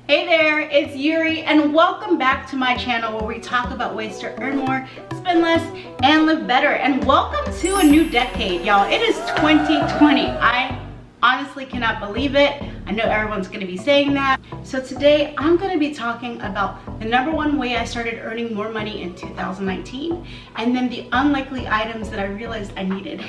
Hey there, it's Yuri and welcome back to my channel where we talk about ways to earn more, spend less, and live better. And welcome to a new decade, y'all. It is 2020. I honestly cannot believe it. I know everyone's gonna be saying that. So today I'm gonna be talking about the #1 way I started earning more money in 2019, and then the unlikely items that I realized I needed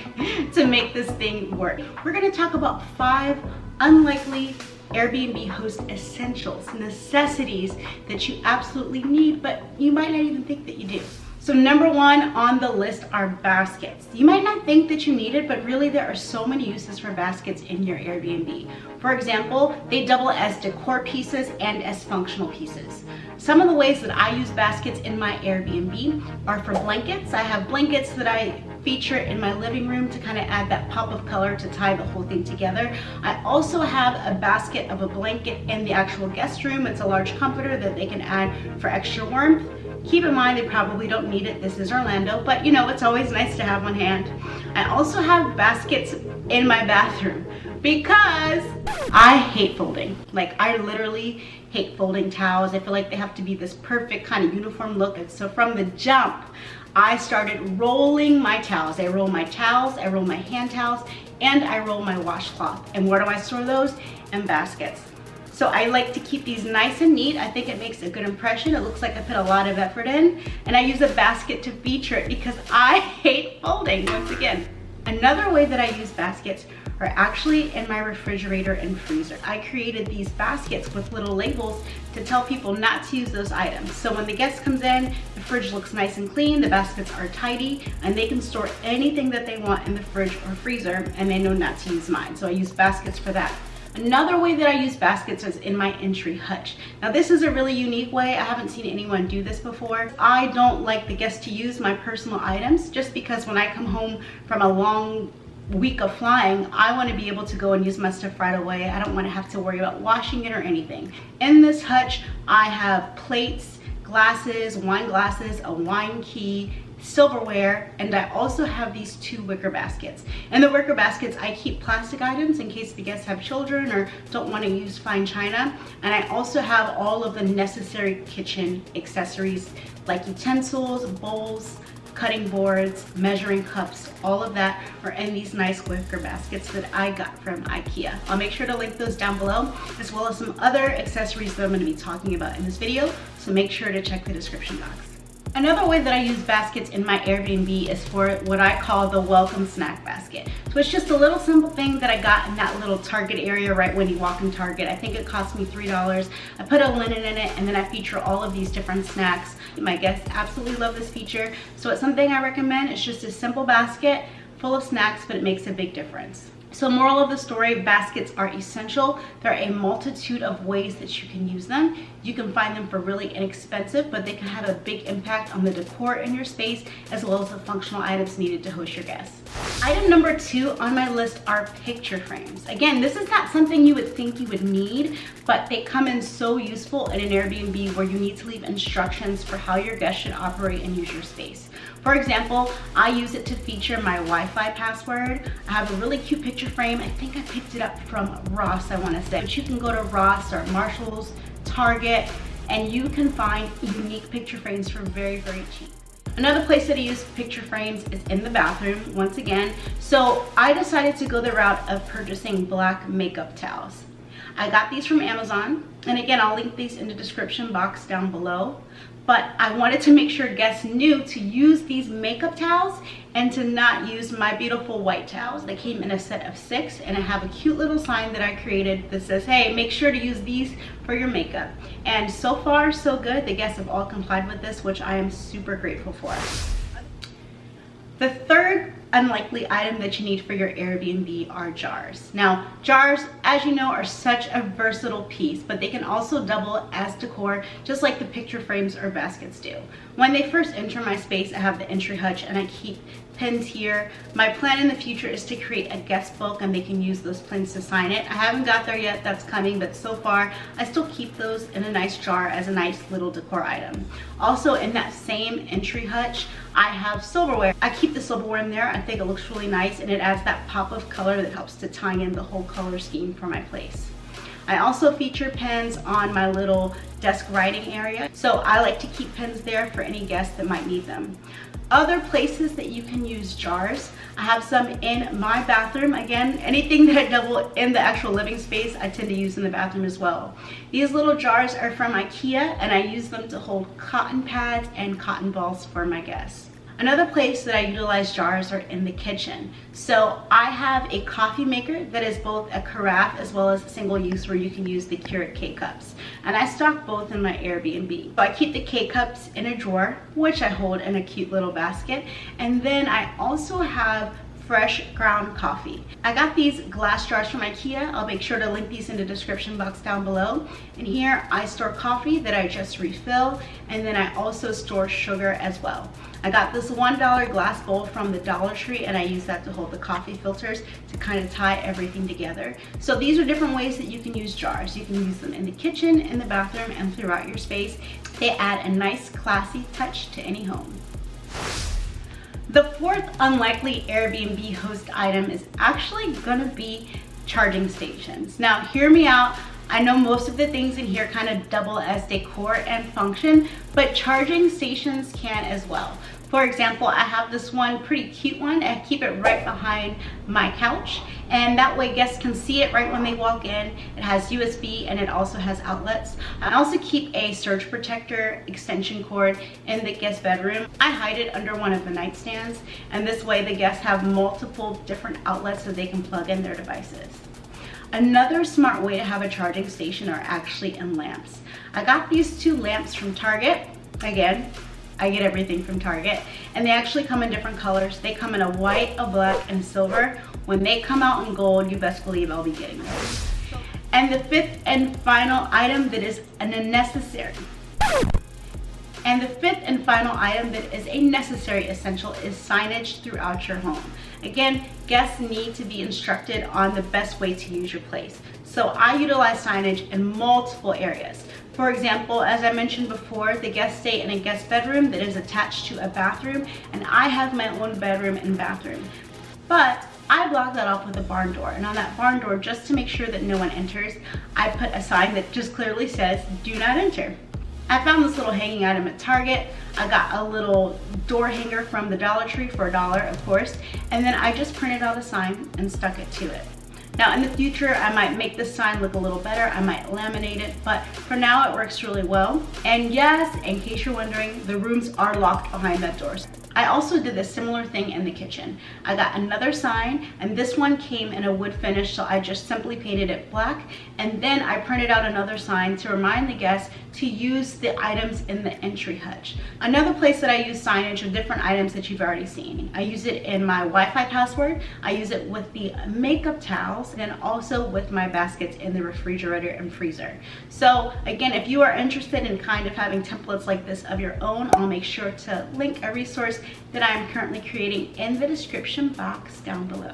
to make this thing work. We're gonna talk about 5 unlikely Airbnb host essentials, necessities that you absolutely need, but you might not even think that you do. So #1 on the list are baskets. You might not think that you need it, but really there are so many uses for baskets in your Airbnb. For example, they double as decor pieces and as functional pieces. Some of the ways that I use baskets in my Airbnb are for blankets. I have blankets that I feature in my living room to kind of add that pop of color to tie the whole thing together. I also have a basket of a blanket in the actual guest room. It's a large comforter that they can add for extra warmth. Keep in mind they probably don't need it. This is Orlando, but you know, it's always nice to have on hand. I also have baskets in my bathroom because I hate folding. Like, I literally hate folding towels. I feel like they have to be this perfect kind of uniform look. And so from the jump, I started rolling my towels. I roll my towels, I roll my hand towels, and I roll my washcloth. And where do I store those? In baskets. So I like to keep these nice and neat. I think it makes a good impression. It looks like I put a lot of effort in. And I use a basket to feature it because I hate folding, once again. Another way that I use baskets are actually in my refrigerator and freezer. I created these baskets with little labels to tell people not to use those items. So when the guest comes in, the fridge looks nice and clean, the baskets are tidy, and they can store anything that they want in the fridge or freezer, and they know not to use mine. So I use baskets for that. Another way that I use baskets is in my entry hutch. Now this is a really unique way. I haven't seen anyone do this before. I don't like the guests to use my personal items just because when I come home from a long week of flying, I want to be able to go and use my stuff right away. I don't want to have to worry about washing it or anything. In this hutch, I have plates, glasses, wine glasses, a wine key, silverware, and I also have these 2 wicker baskets. In the wicker baskets, I keep plastic items in case the guests have children or don't want to use fine china. And I also have all of the necessary kitchen accessories like utensils, bowls, cutting boards, measuring cups, all of that are in these nice wicker baskets that I got from IKEA. I'll make sure to link those down below, as well as some other accessories that I'm going to be talking about in this video, so make sure to check the description box. Another way that I use baskets in my Airbnb is for what I call the welcome snack basket. So it's just a little simple thing that I got in that little Target area right when you walk in Target. I think it cost me $3. I put a linen in it, and then I feature all of these different snacks. My guests absolutely love this feature. So it's something I recommend. It's just a simple basket full of snacks, but it makes a big difference. So moral of the story, baskets are essential. There are a multitude of ways that you can use them. You can find them for really inexpensive, but they can have a big impact on the decor in your space, as well as the functional items needed to host your guests. Item #2 on my list are picture frames. Again, this is not something you would think you would need, but they come in so useful in an Airbnb where you need to leave instructions for how your guests should operate and use your space. For example, I use it to feature my Wi-Fi password. I have a really cute picture frame. I think I picked it up from Ross, I want to say. But you can go to Ross or Marshall's, Target, and you can find unique picture frames for very, very cheap. Another place that I use picture frames is in the bathroom, once again. So I decided to go the route of purchasing black makeup towels. I got these from Amazon, and again, I'll link these in the description box down below. But I wanted to make sure guests knew to use these makeup towels and to not use my beautiful white towels. They came in a set of 6, and I have a cute little sign that I created that says, hey, make sure to use these for your makeup. And so far, so good. The guests have all complied with this, which I am super grateful for. The third unlikely item that you need for your Airbnb are jars. Now, jars, as you know, are such a versatile piece, but they can also double as decor, just like the picture frames or baskets do. When they first enter my space, I have the entry hutch and I keep pins here. My plan in the future is to create a guest book and they can use those pins to sign it. I haven't got there yet, that's coming, but so far I still keep those in a nice jar as a nice little decor item. Also in that same entry hutch, I have silverware. I keep the silverware in there. I think it looks really nice and it adds that pop of color that helps to tie in the whole color scheme for my place. I also feature pens on my little desk writing area, so I like to keep pens there for any guests that might need them. Other places that you can use jars, I have some in my bathroom. Again, anything that I double in the actual living space, I tend to use in the bathroom as well. These little jars are from IKEA, and I use them to hold cotton pads and cotton balls for my guests. Another place that I utilize jars are in the kitchen. So I have a coffee maker that is both a carafe as well as single use, where you can use the Keurig K-Cups. And I stock both in my Airbnb. So I keep the K-Cups in a drawer, which I hold in a cute little basket. And then I also have fresh ground coffee. I got these glass jars from IKEA. I'll make sure to link these in the description box down below. And here I store coffee that I just refill, and then I also store sugar as well. I got this $1 glass bowl from the Dollar Tree, and I use that to hold the coffee filters to kind of tie everything together. So these are different ways that you can use jars. You can use them in the kitchen, in the bathroom, and throughout your space. They add a nice classy touch to any home. The fourth unlikely Airbnb host item is actually gonna be charging stations. Now hear me out. I know most of the things in here kind of double as decor and function, but charging stations can as well. For example, I have this one pretty cute one. I keep it right behind my couch, and that way guests can see it right when they walk in. It has USB and it also has outlets. I also keep a surge protector extension cord in the guest bedroom. I hide it under one of the nightstands, and this way the guests have multiple different outlets so they can plug in their devices. Another smart way to have a charging station are actually in lamps. I got these two lamps from Target. Again, I get everything from Target, and they actually come in different colors. They come in a white, a black, and silver. When they come out in gold, you best believe I'll be getting those. And the fifth and final item that is a necessary. And the fifth and final item that is a necessary essential is signage throughout your home. Again, guests need to be instructed on the best way to use your place. So I utilize signage in multiple areas. For example, as I mentioned before, the guests stay in a guest bedroom that is attached to a bathroom, and I have my own bedroom and bathroom. But I block that off with a barn door, and on that barn door, just to make sure that no one enters, I put a sign that just clearly says, "Do not enter." I found this little hanging item at Target. I got a little door hanger from the Dollar Tree for $1, of course, and then I just printed out a sign and stuck it to it. Now in the future, I might make this sign look a little better. I might laminate it, but for now it works really well. And yes, in case you're wondering, the rooms are locked behind that door. I also did a similar thing in the kitchen. I got another sign, and this one came in a wood finish, so I just simply painted it black, and then I printed out another sign to remind the guests to use the items in the entry hutch. Another place that I use signage are different items that you've already seen. I use it in my Wi-Fi password, I use it with the makeup towels, and also with my baskets in the refrigerator and freezer. So again, if you are interested in kind of having templates like this of your own, I'll make sure to link a resource that I am currently creating in the description box down below.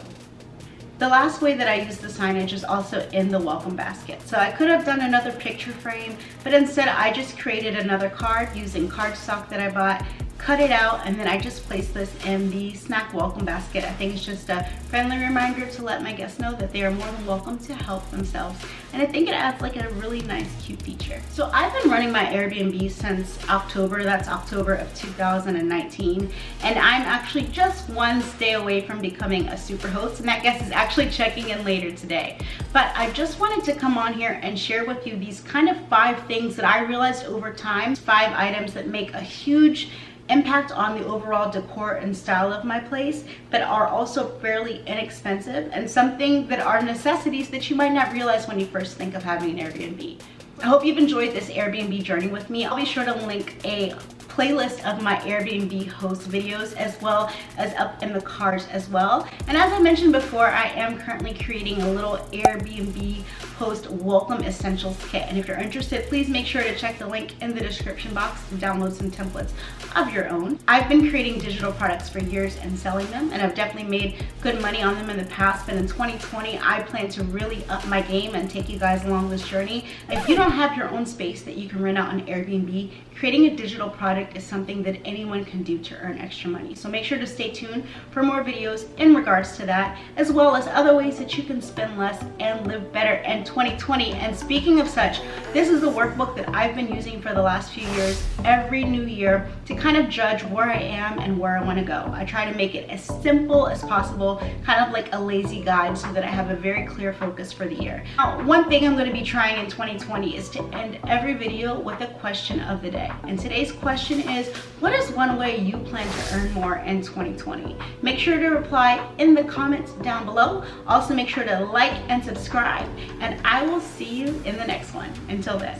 The last way that I use the signage is also in the welcome basket. So I could have done another picture frame, but instead I just created another card using cardstock that I bought, cut it out, and then I just placed this in the snack welcome basket. I think it's just a friendly reminder to let my guests know that they are more than welcome to help themselves. And I think it adds like a really nice, cute feature. So I've been running my Airbnb since October, that's October of 2019. And I'm actually just one stay away from becoming a super host, and that guest is actually checking in later today. But I just wanted to come on here and share with you these kind of 5 things that I realized over time, 5 items that make a huge impact on the overall decor and style of my place, but are also fairly inexpensive and something that are necessities that you might not realize when you first think of having an Airbnb. I hope you've enjoyed this Airbnb journey with me. I'll be sure to link a playlist of my Airbnb host videos as well as up in the cards as well. And as I mentioned before, I am currently creating a little Airbnb host welcome essentials kit. And if you're interested, please make sure to check the link in the description box to download some templates of your own. I've been creating digital products for years and selling them, and I've definitely made good money on them in the past, but in 2020, I plan to really up my game and take you guys along this journey. If you don't have your own space that you can rent out on Airbnb, creating a digital product is something that anyone can do to earn extra money. So make sure to stay tuned for more videos in regards to that, as well as other ways that you can spend less and live better and 2020. And speaking of such, this is a workbook that I've been using for the last few years, every new year, to kind of judge where I am and where I want to go. I try to make it as simple as possible, kind of like a lazy guide, so that I have a very clear focus for the year. Now, one thing I'm going to be trying in 2020 is to end every video with a question of the day. And today's question is, what is one way you plan to earn more in 2020? Make sure to reply in the comments down below. Also make sure to like and subscribe, and I will see you in the next one. Until then.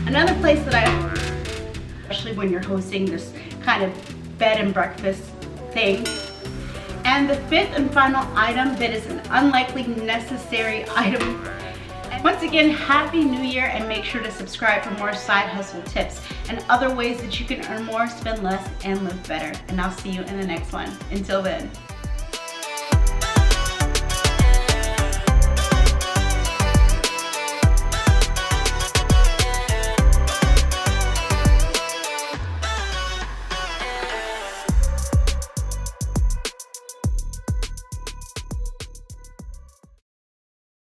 Another place that especially when you're hosting this kind of bed and breakfast thing. And the fifth and final item that is an unlikely necessary item. Once again, Happy New Year, and make sure to subscribe for more side hustle tips and other ways that you can earn more, spend less, and live better. And I'll see you in the next one. Until then.